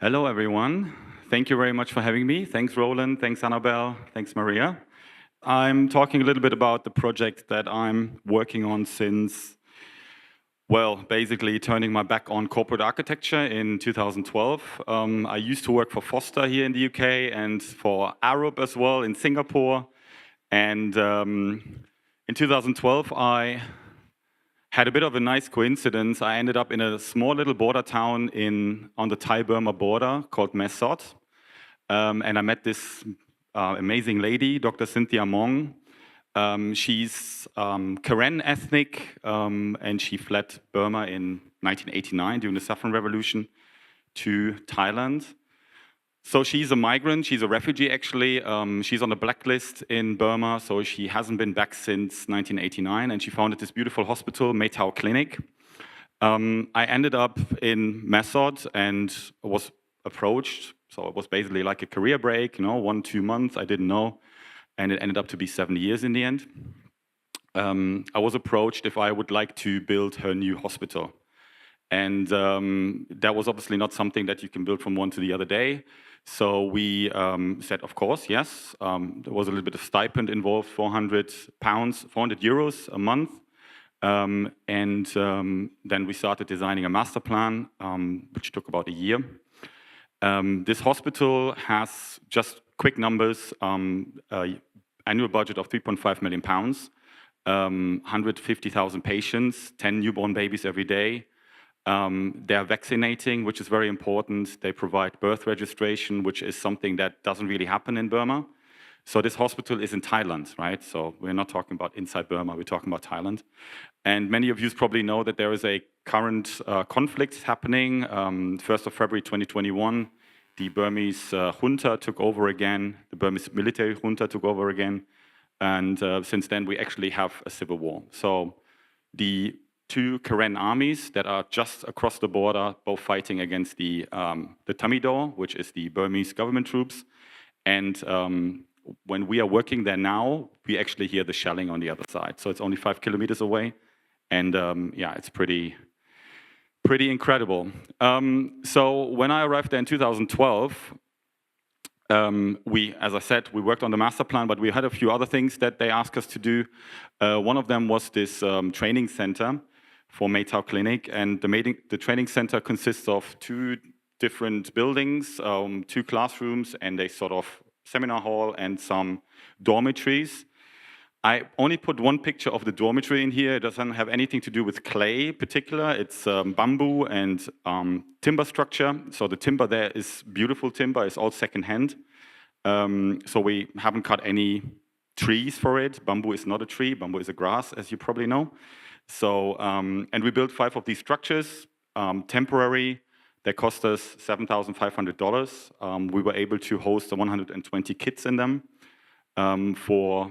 Hello, everyone. Thank you very much for having me. Thanks, Roland. Thanks, Annabelle. Thanks, Maria. I'm talking a little bit about the project that I'm working on since, well, basically turning my back on corporate architecture in 2012. I used to work for Foster here in the UK and for Arup as well in Singapore. And in 2012, I had a bit of a nice coincidence. I ended up in a small little border town on the Thai-Burma border called Mae Sot. And I met this amazing lady, Dr. Cynthia Mong. She's Karen ethnic, and she fled Burma in 1989 during the Saffron Revolution to Thailand. So she's a migrant, she's a refugee actually. She's on the blacklist in Burma, so she hasn't been back since 1989, and she founded this beautiful hospital, Mae Tao Clinic. I ended up in Mae Sot and was approached, so it was basically like a career break, 1-2 months, I didn't know, and it ended up to be 7 years in the end. I was approached if I would like to build her new hospital. And that was obviously not something that you can build from one to the other day. So we said, of course, yes. There was a little bit of stipend involved, 400 euros a month. And then we started designing a master plan, which took about a year. This hospital has, just quick numbers, annual budget of £3.5 million, 150,000 patients, 10 newborn babies every day. They're vaccinating, which is very important. They provide birth registration, which is something that doesn't really happen in Burma. So this hospital is in Thailand, right? So we're not talking about inside Burma, we're talking about Thailand. And many of you probably know that there is a current conflict happening. 1st of February 2021, the Burmese junta took over again, the Burmese military junta took over again. And since then, we actually have a civil war. So the two Karen armies that are just across the border, both fighting against the Tamido, which is the Burmese government troops. And when we are working there now, we actually hear the shelling on the other side. So it's only 5 kilometers away. And yeah, it's pretty incredible. So when I arrived there in 2012, as I said, we worked on the master plan, but we had a few other things that they asked us to do. One of them was this training center for Mae Tao Clinic, and the training center consists of 2 different buildings, 2 classrooms, and a sort of seminar hall and some dormitories. I only put one picture of the dormitory in here. It doesn't have anything to do with clay in particular. It's bamboo and timber structure. So the timber there is beautiful timber. It's all secondhand. So we haven't cut any trees for it. Bamboo is not a tree. Bamboo is a grass, as you probably know. So, and we built 5 of these structures, temporary. They cost us $7,500. We were able to host 120 kids in them for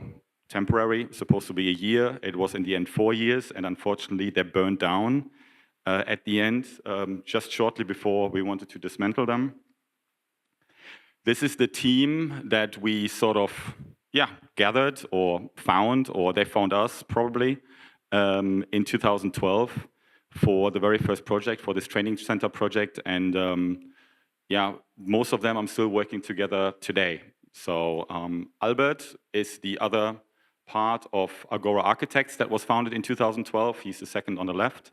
temporary, supposed to be a year. It was in the end 4 years, and unfortunately they burned down at the end, just shortly before we wanted to dismantle them. This is the team that we sort of, gathered or found, or they found us probably, in 2012 for the very first project, for this training center project. And most of them I'm still working together today. So Albert is the other part of Agora Architects that was founded in 2012. He's the second on the left.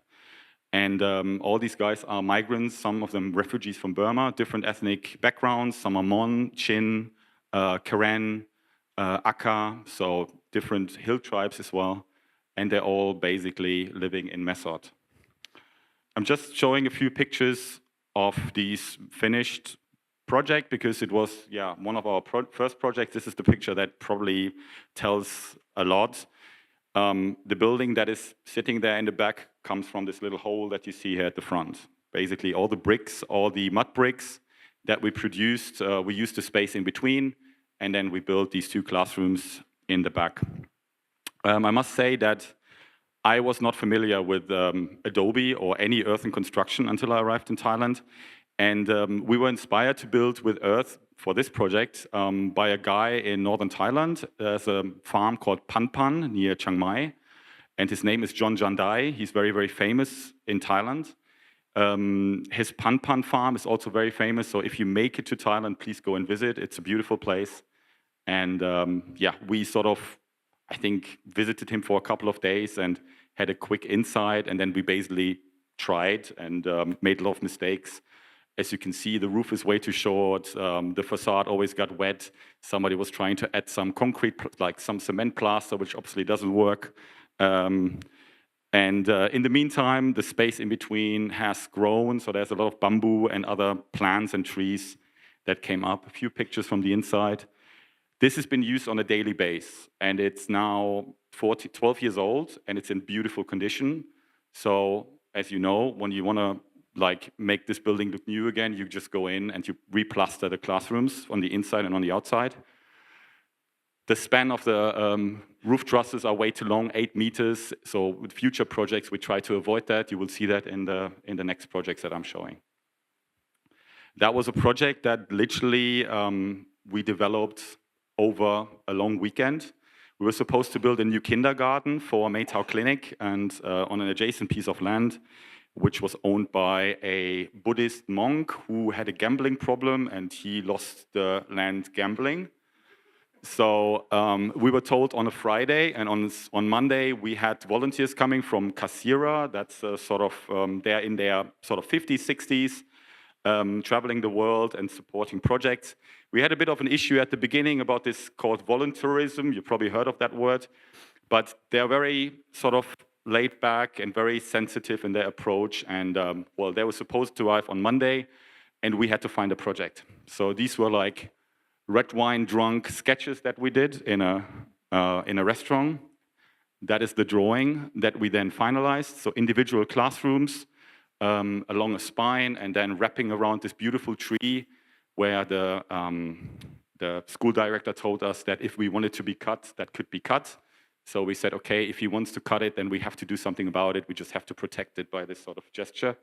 And all these guys are migrants, some of them refugees from Burma, different ethnic backgrounds. Some are Mon, Chin, Karen, Aka, so different hill tribes as well. And they're all basically living in Mae Sot. I'm just showing a few pictures of these finished project because it was one of our first projects. This is the picture that probably tells a lot. The building that is sitting there in the back comes from this little hole that you see here at the front. Basically all the bricks, all the mud bricks that we produced, we used the space in between, and then we built these 2 classrooms in the back. I must say that I was not familiar with Adobe or any earthen construction until I arrived in Thailand. And we were inspired to build with earth for this project by a guy in northern Thailand. There's a farm called Pan Pan near Chiang Mai. And his name is John Jandai. He's very, very famous in Thailand. His Pan farm is also very famous, so if you make it to Thailand, please go and visit. It's a beautiful place. And yeah, we sort of, I think, visited him for a couple of days and had a quick insight, and then we basically tried and made a lot of mistakes. As you can see, the roof is way too short, the facade always got wet, somebody was trying to add some concrete, like some cement plaster, which obviously doesn't work. And in the meantime, the space in between has grown, so there's a lot of bamboo and other plants and trees that came up. A few pictures from the inside. This has been used on a daily basis, and it's now 12 years old, and it's in beautiful condition. So, as you know, when you want to like make this building look new again, you just go in and you replaster the classrooms on the inside and on the outside. The span of the roof trusses are way too long, 8 meters. So with future projects, we try to avoid that. You will see that in the next projects that I'm showing. That was a project that literally we developed over a long weekend. We were supposed to build a new kindergarten for Maytao Clinic and on an adjacent piece of land, which was owned by a Buddhist monk who had a gambling problem, and he lost the land gambling. So we were told on a Friday, and on Monday we had volunteers coming from Kasira. That's sort of they're in their sort of 50s, 60s, traveling the world and supporting projects. We had a bit of an issue at the beginning about this called volunteerism. You probably heard of that word, but they're very sort of laid back and very sensitive in their approach. And well, they were supposed to arrive on Monday, and we had to find a project. So these were like red wine drunk sketches that we did in a restaurant. That is the drawing that we then finalized. So individual classrooms along a spine, and then wrapping around this beautiful tree where the school director told us that if we wanted to be cut, that could be cut. So we said, okay, if he wants to cut it, then we have to do something about it. We just have to protect it by this sort of gesture.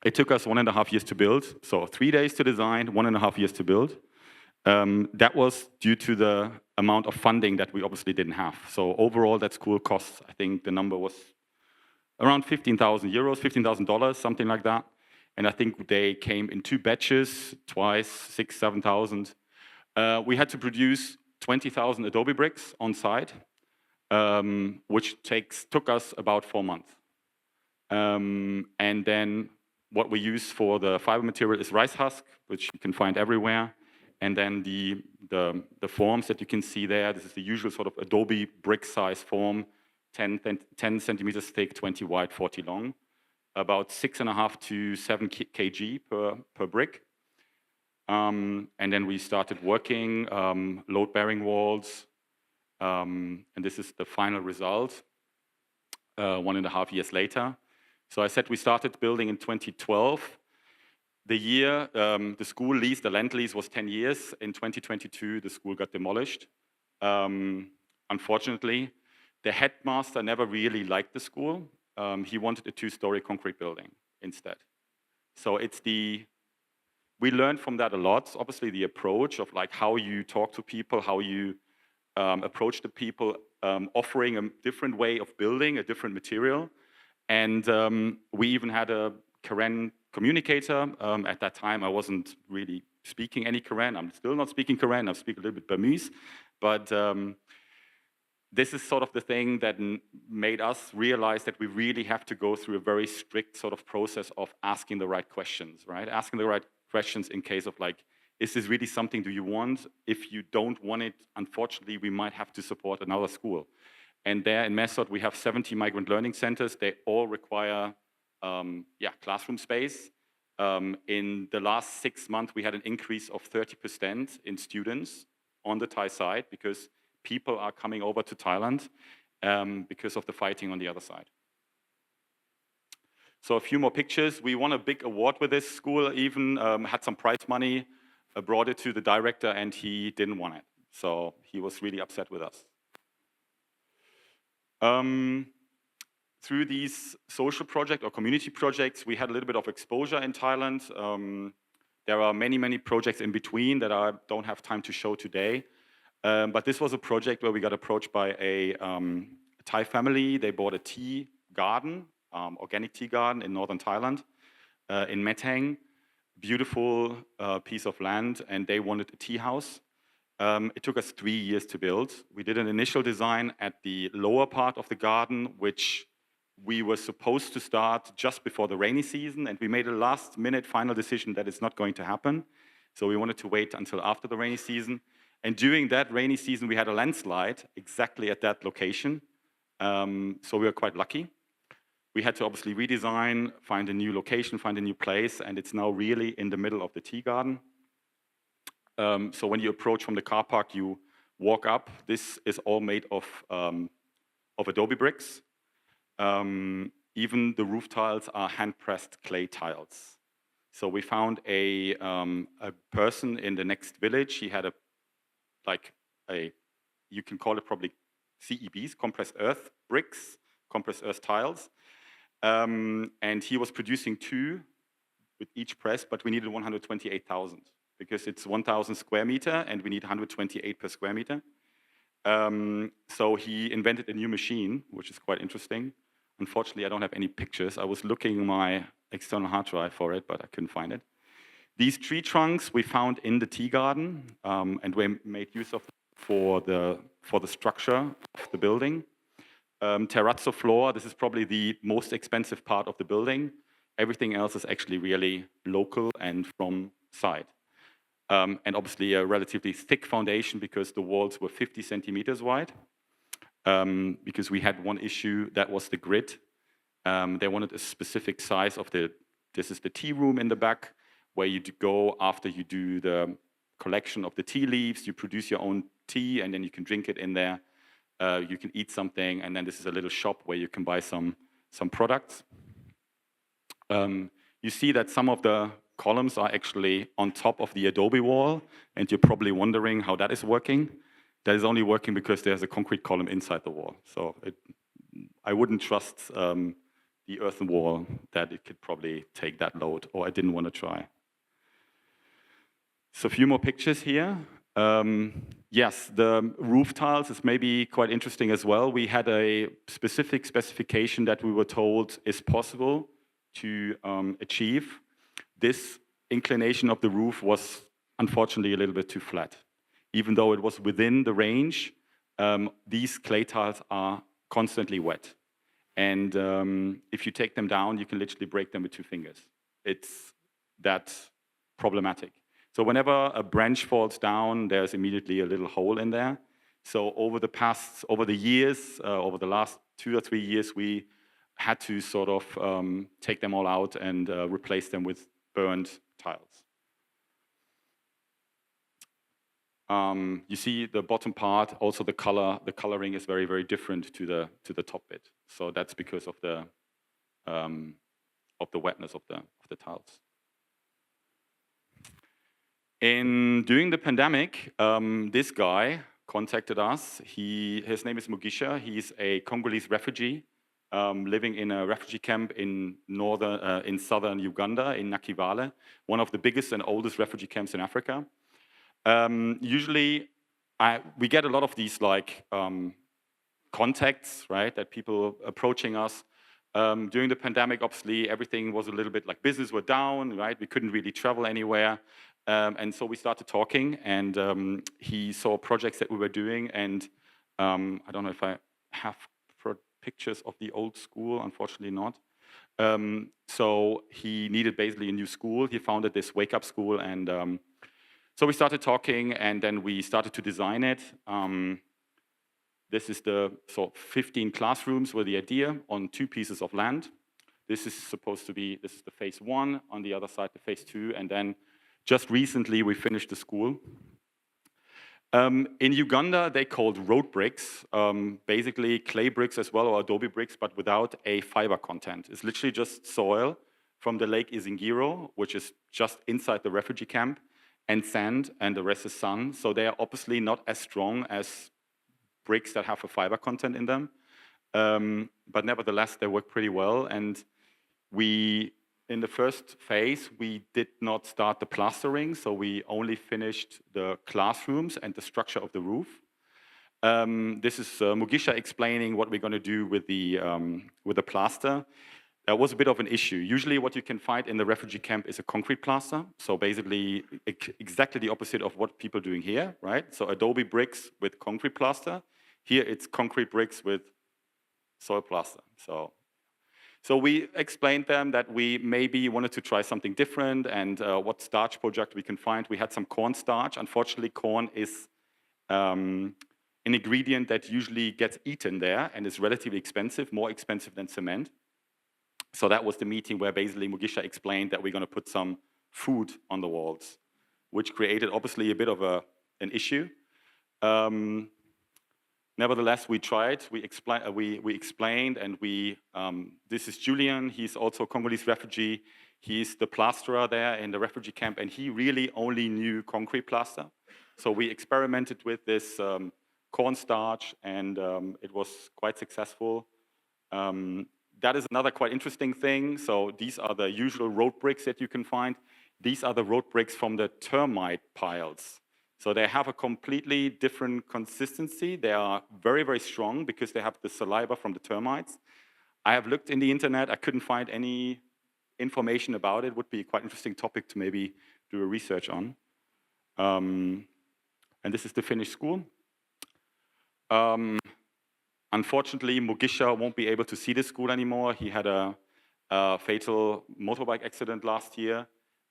It took us 1.5 years to build. So 3 days to design, 1.5 years to build. That was due to the amount of funding that we obviously didn't have. So overall, that school cost, I think the number was around 15,000 euros, $15,000, something like that. And I think they came in 2 batches, twice, 6,000, 7,000. We had to produce 20,000 Adobe bricks on site, which took us about 4 months. And then what we use for the fiber material is rice husk, which you can find everywhere. And then the forms that you can see there, this is the usual sort of Adobe brick size form, 10 centimeters thick, 20 wide, 40 long, about 6.5 to 7 kg per brick. And then we started working, load-bearing walls, and this is the final result, 1.5 years later. So I said we started building in 2012. The year the school lease, the land lease was 10 years. In 2022, the school got demolished. Unfortunately, the headmaster never really liked the school. He wanted a 2-story concrete building instead. So we learned from that a lot. Obviously, the approach of like how you talk to people, how you approach the people, offering a different way of building, a different material. And we even had a Karen communicator. At that time, I wasn't really speaking any Karen. I'm still not speaking Karen. I speak a little bit Burmese. But this is sort of the thing that made us realize that we really have to go through a very strict sort of process of asking the right questions, right? Asking the right questions in case of like, is this really something do you want? If you don't want it, unfortunately, we might have to support another school. And there in Method, we have 70 migrant learning centers. They all require classroom space. In the last 6 months, we had an increase of 30% in students on the Thai side because people are coming over to Thailand because of the fighting on the other side. So a few more pictures. We won a big award with this school, even had some prize money, brought it to the director, and he didn't want it. So he was really upset with us. Through these social projects or community projects, we had a little bit of exposure in Thailand. There are many, many projects in between that I don't have time to show today. But this was a project where we got approached by a Thai family. They bought a tea garden organic tea garden in northern Thailand, in Metang. Beautiful piece of land, and they wanted a tea house. It took us 3 years to build. We did an initial design at the lower part of the garden, which we were supposed to start just before the rainy season, and we made a last-minute final decision that it's not going to happen. So we wanted to wait until after the rainy season. And during that rainy season, we had a landslide exactly at that location. So we were quite lucky. We had to obviously redesign, find a new location, find a new place, and it's now really in the middle of the tea garden. So when you approach from the car park, you walk up. This is all made of adobe bricks. Even the roof tiles are hand-pressed clay tiles. So we found a person in the next village. He had you can call it probably CEBs, compressed earth bricks, compressed earth tiles. And he was producing 2 with each press, but we needed 128,000 because it's 1,000 square meter and we need 128 per square meter. So he invented a new machine, which is quite interesting. Unfortunately, I don't have any pictures. I was looking in my external hard drive for it, but I couldn't find it. These tree trunks we found in the tea garden, and we made use of for the structure of the building. Terrazzo floor, this is probably the most expensive part of the building. Everything else is actually really local and from site. And obviously a relatively thick foundation because the walls were 50 centimeters wide. Because we had one issue, that was the grid. They wanted a specific size of this is the tea room in the back, where you go after you do the collection of the tea leaves, you produce your own tea, and then you can drink it in there. You can eat something, and then this is a little shop where you can buy some products. You see that some of the columns are actually on top of the adobe wall, and you're probably wondering how that is working. That is only working because there's a concrete column inside the wall. So I wouldn't trust the earthen wall that it could probably take that load, or I didn't want to try. So a few more pictures here. Yes, the roof tiles is maybe quite interesting as well. We had a specific specification that we were told is possible to achieve. This inclination of the roof was unfortunately a little bit too flat. Even though it was within the range, these clay tiles are constantly wet. And if you take them down, you can literally break them with 2 fingers. It's that problematic. So whenever a branch falls down, there's immediately a little hole in there. So over the last 2 or 3 years, we had to sort of take them all out and replace them with burned tiles. You see the bottom part, also the coloring is very, very different to the top bit. So that's because of the wetness of the tiles. During the pandemic, this guy contacted us. His name is Mugisha. He's a Congolese refugee living in a refugee camp in southern Uganda, in Nakivale, one of the biggest and oldest refugee camps in Africa. Usually, we get a lot of these contacts, right? That people approaching us. During the pandemic, obviously, everything was a little bit like business were down, right? We couldn't really travel anywhere. And so we started talking, and he saw projects that we were doing, and I don't know if I have pictures of the old school, unfortunately not. So he needed basically a new school. He founded this wake-up school, and so we started talking, and then we started to design it. This is 15 classrooms were the idea on 2 pieces of land. This is the phase 1, on the other side the phase 2, and then just recently we finished the school. In Uganda, they called road bricks, basically clay bricks as well, or adobe bricks, but without a fiber content. It's literally just soil from the lake Izingiro, which is just inside the refugee camp, and sand, and the rest is sun. So they are obviously not as strong as bricks that have a fiber content in them. But nevertheless, they work pretty well. And in the first phase, we did not start the plastering, so we only finished the classrooms and the structure of the roof. This is Mugisha explaining what we're going to do with the plaster. That was a bit of an issue. Usually what you can find in the refugee camp is a concrete plaster. So basically exactly the opposite of what people are doing here, right? So adobe bricks with concrete plaster. Here it's concrete bricks with soil plaster. So we explained them that we maybe wanted to try something different and what starch project we can find. We had some corn starch. Unfortunately, corn is an ingredient that usually gets eaten there and is relatively expensive, more expensive than cement. So that was the meeting where basically Mugisha explained that we're going to put some food on the walls, which created obviously a bit of an issue. Nevertheless, we tried, we explained, and this is Julian, he's also a Congolese refugee. He's the plasterer there in the refugee camp, and he really only knew concrete plaster. So we experimented with this cornstarch, and it was quite successful. That is another quite interesting thing. So these are the usual road bricks that you can find. These are the road bricks from the termite piles. So they have a completely different consistency. They are very, very strong because they have the saliva from the termites. I have looked in the internet. I couldn't find any information about it. Would be a quite interesting topic to maybe do a research on. And this is the finished school. Unfortunately, Mugisha won't be able to see the school anymore. He had a fatal motorbike accident last year.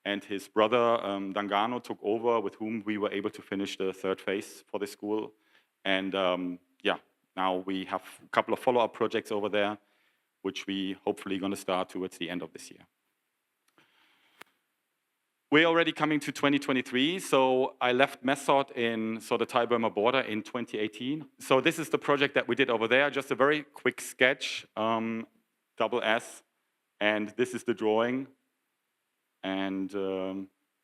And his brother, Dangano, took over, with whom we were able to finish the third phase for the school. And yeah, now we have a couple of follow-up projects over there, which we hopefully going to start towards the end of this year. We're already coming to 2023, so I left Mesot in the Thai-Burma border in 2018. So this is the project that we did over there, just a very quick sketch, double S, and this is the drawing. And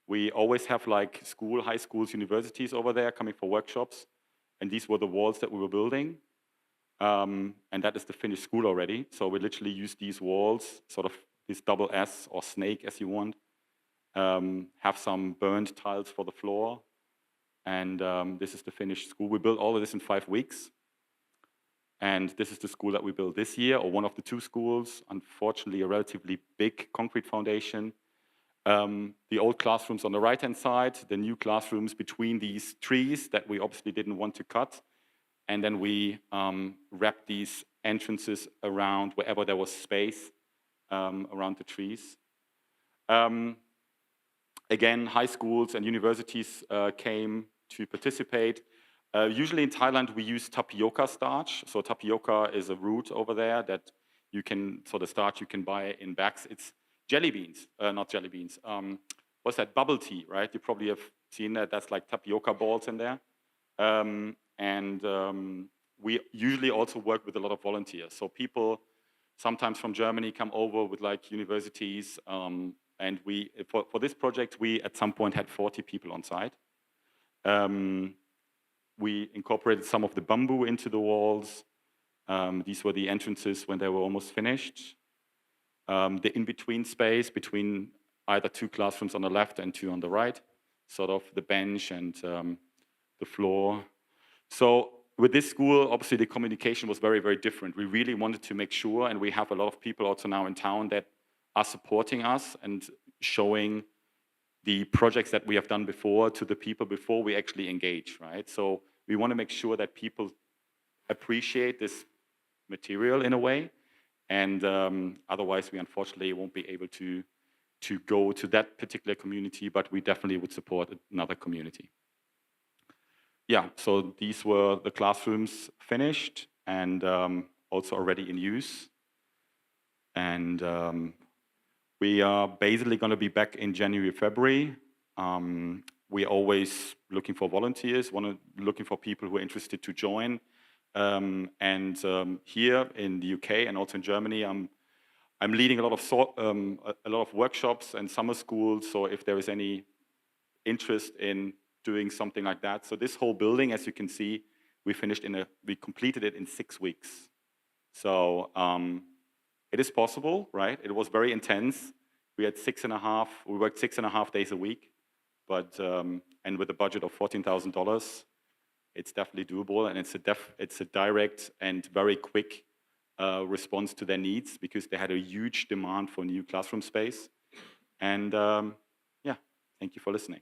we always have like high schools, universities over there coming for workshops. And these were the walls that we were building. And that is the finished school already. So we literally use these walls, sort of this double S or snake as you want. Have some burned tiles for the floor. And this is the finished school. We built all of this in 5 weeks. And this is the school that we built this year, or one of the 2 schools. Unfortunately, a relatively big concrete foundation. The old classrooms on the right-hand side, the new classrooms between these trees that we obviously didn't want to cut. And then we wrapped these entrances around wherever there was space around the trees. Again, high schools and universities came to participate. Usually in Thailand, we use tapioca starch. So tapioca is a root over there that you can, the starch you can buy in bags. It's jelly beans, not jelly beans. What's that? Bubble tea, right? You probably have seen that. That's like tapioca balls in there. We usually also work with a lot of volunteers. So people sometimes from Germany come over with like universities. And for this project, we at some point had 40 people on site. We incorporated some of the bamboo into the walls. These were the entrances when they were almost finished. The in-between space between either 2 classrooms on the left and 2 on the right, sort of the bench and the floor. So with this school, obviously the communication was very, very different. We really wanted to make sure, and we have a lot of people also now in town that are supporting us and showing the projects that we have done before to the people before we actually engage, right? So we want to make sure that people appreciate this material in a way. And otherwise, we unfortunately won't be able to go to that particular community, but we definitely would support another community. Yeah, so these were the classrooms finished and also already in use. And we are basically going to be back in January, February. We're always looking for volunteers, looking for people who are interested to join. Here in the UK and also in Germany, I'm leading a lot of workshops and summer schools. So if there is any interest in doing something like that, so this whole building, as you can see, we completed it in 6 weeks. So it is possible, right? It was very intense. We worked 6.5 days a week, but and with a budget of $14,000. it's definitely doable, and it's a direct and very quick response to their needs, because they had a huge demand for new classroom space. And yeah, thank you for listening.